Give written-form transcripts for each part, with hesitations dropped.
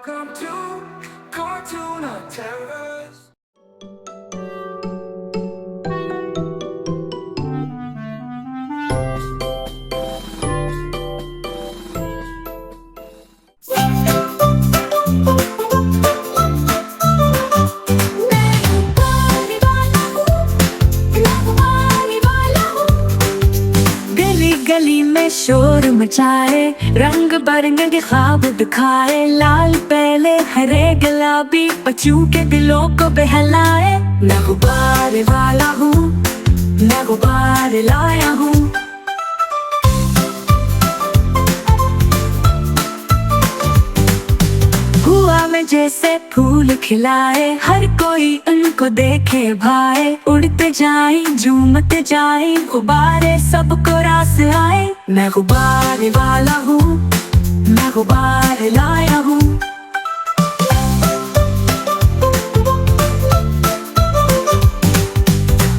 Welcome to Cartoon of Terrors. गली गली में शोर मचाए, रंग बिरंगे ख्वाब दिखाए। लाल पहले हरे गुलाबी बच्चों के दिलों को बहलाए। मैं गुब्बारे वाला हूँ, मैं गुब्बारे लाया हूँ। हुआ में जैसे फूल खिलाए, हर कोई उनको देखे भाए। उड़ते जाए झूमते जाए, गुब्बारे सबको रास आए। मैं गुब्बारे वाला हूँ, मैं गुब्बारे लाया हूँ।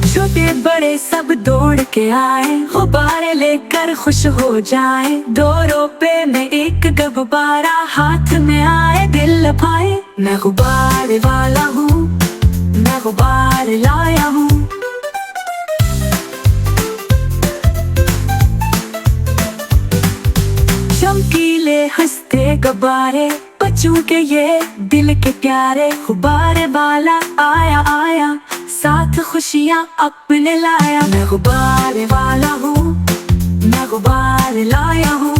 छोटे बड़े सब दौड़ के आए, गुब्बारे लेकर खुश हो जाए। दो रुपए में एक गुब्बारा हाथ में आए, दिल लभाए। मैं गुब्बारे वाला हूँ, मैं गुब्बारे लाया हूँ। चमकीले हंसते गुब्बारे, बच्चों के ये दिल के प्यारे। गुब्बारे वाला आया आया, साथ खुशियाँ अपने लाया। मैं गुब्बारे वाला हूँ, मैं गुब्बारे लाया हूँ।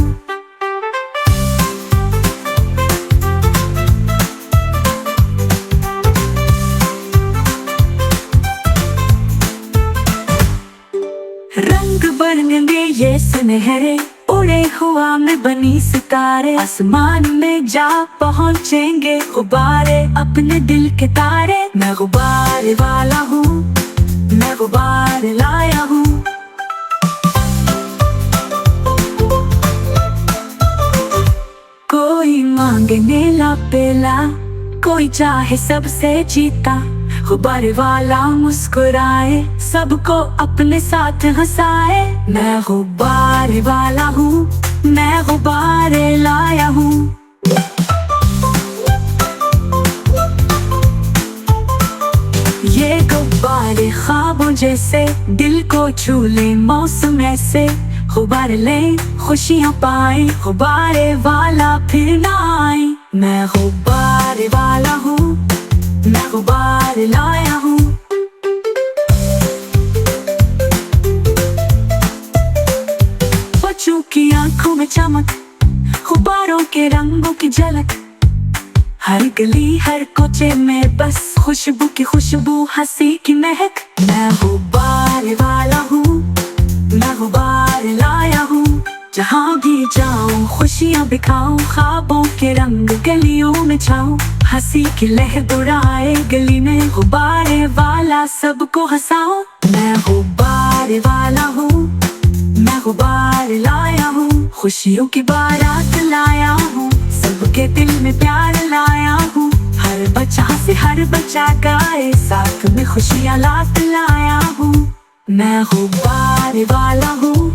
रंग बिरंगे ये सुनहरे, उड़े हुआ में बनी सितारे। आसमान में जा पहुँचेंगे गुब्बारे, अपने दिल के तारे। मैं गुब्बारे वाला हूँ, मैं गुब्बारे लाया हूँ। कोई मांगे नीला पीला, कोई चाहे सबसे जीता। गुब्बारे वाला मुस्कुराए, सबको अपने साथ हंसाए। मैं गुब्बारे वाला हूँ, मैं गुब्बारे लाया हूँ। ये गुब्बारे ख्वाबों जैसे, दिल को छू ले मौसम ऐसे। गुब्बारे ले खुशियाँ पाए, गुब्बारे वाला फिर ना आए। मैं गुब्बारे वाला हूँ, मैं गुब्बारे लाया हूँ। बच्चों की आंखों में चमक, गुब्बारों के रंगों की झलक। हर गली हर कोचे में बस खुशबू की खुशबू, हंसी की महक। मैं गुब्बारे वाला हूँ, मैं गुब्बारे लाया हूँ। जहाँ भी जाऊँ खुशियाँ बिखाऊं, ख्वाबों के रंग गलियों में छाऊं। हंसी की लहर उड़ाए गली में, गुब्बारे वाला सबको हंसाओ। मैं गुब्बारे वाला हूँ, मैं गुब्बारे लाया हूँ। खुशियों की बारात लाया हूँ, सबके दिल में प्यार लाया हूँ। हर बच्चा से हर बच्चा गाए, साथ में खुशियाँ लात लाया हूँ। मैं गुब्बारे वाला हूँ,